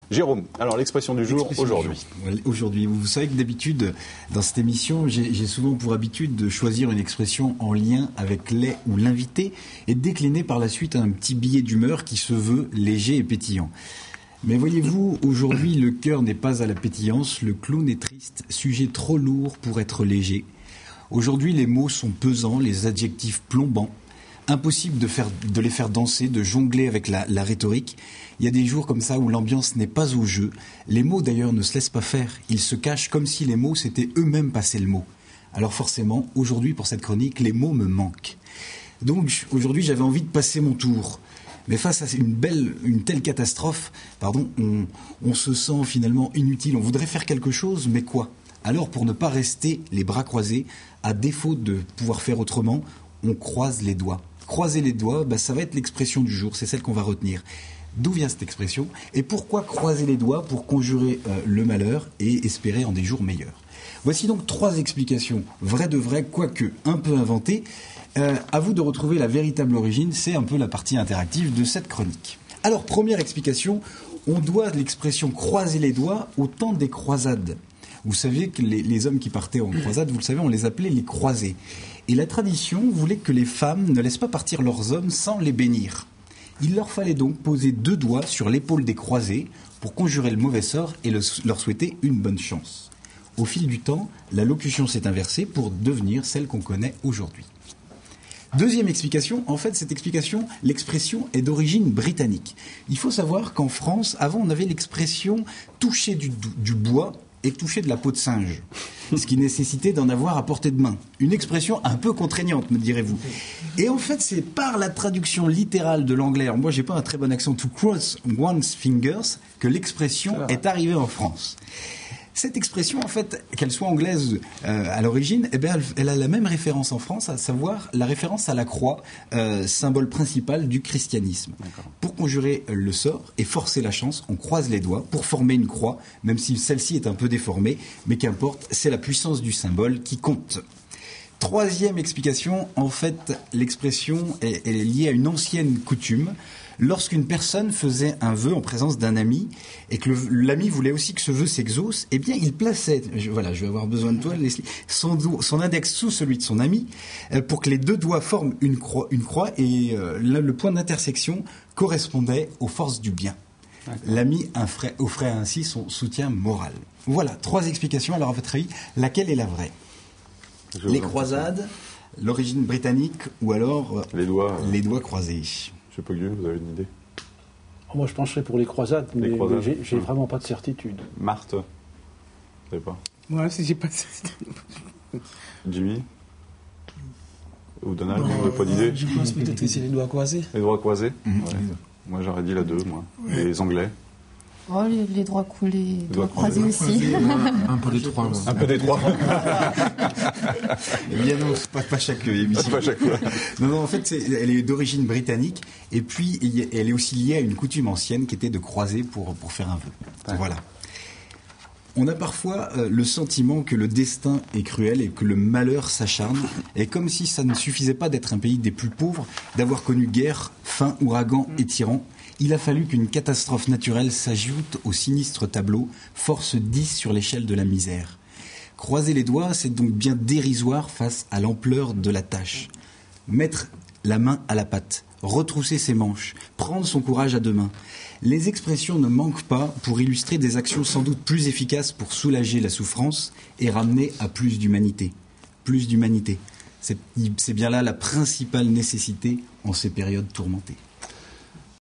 Jérôme, alors l'expression du jour aujourd'hui. Aujourd'hui, vous savez que d'habitude, dans cette émission, j'ai souvent pour habitude de choisir une expression en lien avec les ou l'invité et de décliner par la suite un petit billet d'humeur qui se veut léger et pétillant. Mais voyez-vous, aujourd'hui, le cœur n'est pas à la pétillance, le clown est triste, sujet trop lourd pour être léger. Aujourd'hui, les mots sont pesants, les adjectifs plombants. Impossible de les faire danser, de jongler avec la rhétorique. Il y a des jours comme ça où l'ambiance n'est pas au jeu. Les mots d'ailleurs ne se laissent pas faire. Ils se cachent comme si les mots s'étaient eux-mêmes passés le mot. Alors forcément, aujourd'hui pour cette chronique, les mots me manquent. Donc aujourd'hui j'avais envie de passer mon tour. Mais face à une telle catastrophe, on se sent finalement inutile. On voudrait faire quelque chose, mais quoi ? Alors pour ne pas rester les bras croisés, à défaut de pouvoir faire autrement, on croise les doigts. Croiser les doigts, ça va être l'expression du jour, c'est celle qu'on va retenir. D'où vient cette expression ? Et pourquoi croiser les doigts ? Pour conjurer le malheur et espérer en des jours meilleurs. Voici donc 3 explications, vraies de vraies, quoique un peu inventées. À vous de retrouver la véritable origine, c'est un peu la partie interactive de cette chronique. Alors, première explication, on doit l'expression croiser les doigts au temps des croisades. Vous savez que les hommes qui partaient en croisade, vous le savez, on les appelait les croisés. Et la tradition voulait que les femmes ne laissent pas partir leurs hommes sans les bénir. Il leur fallait donc poser 2 doigts sur l'épaule des croisés pour conjurer le mauvais sort et leur souhaiter une bonne chance. Au fil du temps, la locution s'est inversée pour devenir celle qu'on connaît aujourd'hui. Deuxième explication, en fait cette explication, l'expression est d'origine britannique. Il faut savoir qu'en France, avant on avait l'expression toucher du bois et toucher de la peau de singe, ce qui nécessitait d'en avoir à portée de main. Une expression un peu contraignante, me direz-vous. Et en fait, c'est par la traduction littérale de l'anglais, alors moi j'ai pas un très bon accent, to cross one's fingers, que l'expression est arrivée en France. Cette expression, en fait, qu'elle soit anglaise à l'origine, elle a la même référence en France, à savoir la référence à la croix, symbole principal du christianisme. D'accord. Pour conjurer le sort et forcer la chance, on croise les doigts pour former une croix, même si celle-ci est un peu déformée, mais qu'importe, c'est la puissance du symbole qui compte. Troisième explication, en fait, l'expression est liée à une ancienne coutume. Lorsqu'une personne faisait un vœu en présence d'un ami et que l'ami voulait aussi que ce vœu s'exauce, eh bien il plaçait, je vais avoir besoin de toi Leslie, son index sous celui de son ami pour que les 2 doigts forment une croix et le point d'intersection correspondait aux forces du bien. D'accord. L'ami offrait ainsi son soutien moral. Voilà, 3 explications. Alors à votre avis, laquelle est la vraie ? Les croisades, l'origine britannique ou alors les doigts croisés. Monsieur Pogu, vous avez une idée ? Moi, je pencherais pour les croisades, mais j'ai vraiment pas de certitude. Marthe, vous savez pas ? Moi, j'ai pas de certitude. Jimmy ? Ou Donald, vous n'avez pas d'idée ? Je pense peut-être que c'est les doigts croisés. Les doigts croisés ? Ouais. Moi, j'aurais dit la 2, moi. Ouais. Les Anglais ? Oh, les doigts croisés aussi. Un peu des 3. Un peu des 3. Eh bien non, pas chaque émission. Pas chaque fois. Non, en fait, elle est d'origine britannique et puis elle est aussi liée à une coutume ancienne qui était de croiser pour faire un vœu. Ouais. Voilà. On a parfois le sentiment que le destin est cruel et que le malheur s'acharne. Et comme si ça ne suffisait pas d'être un pays des plus pauvres, d'avoir connu guerre, faim, ouragan et tyrans, il a fallu qu'une catastrophe naturelle s'ajoute au sinistre tableau, force 10 sur l'échelle de la misère. Croiser les doigts, c'est donc bien dérisoire face à l'ampleur de la tâche. Mettre la main à la pâte, retrousser ses manches, prendre son courage à 2 mains. Les expressions ne manquent pas pour illustrer des actions sans doute plus efficaces pour soulager la souffrance et ramener à plus d'humanité. Plus d'humanité. C'est bien là la principale nécessité en ces périodes tourmentées.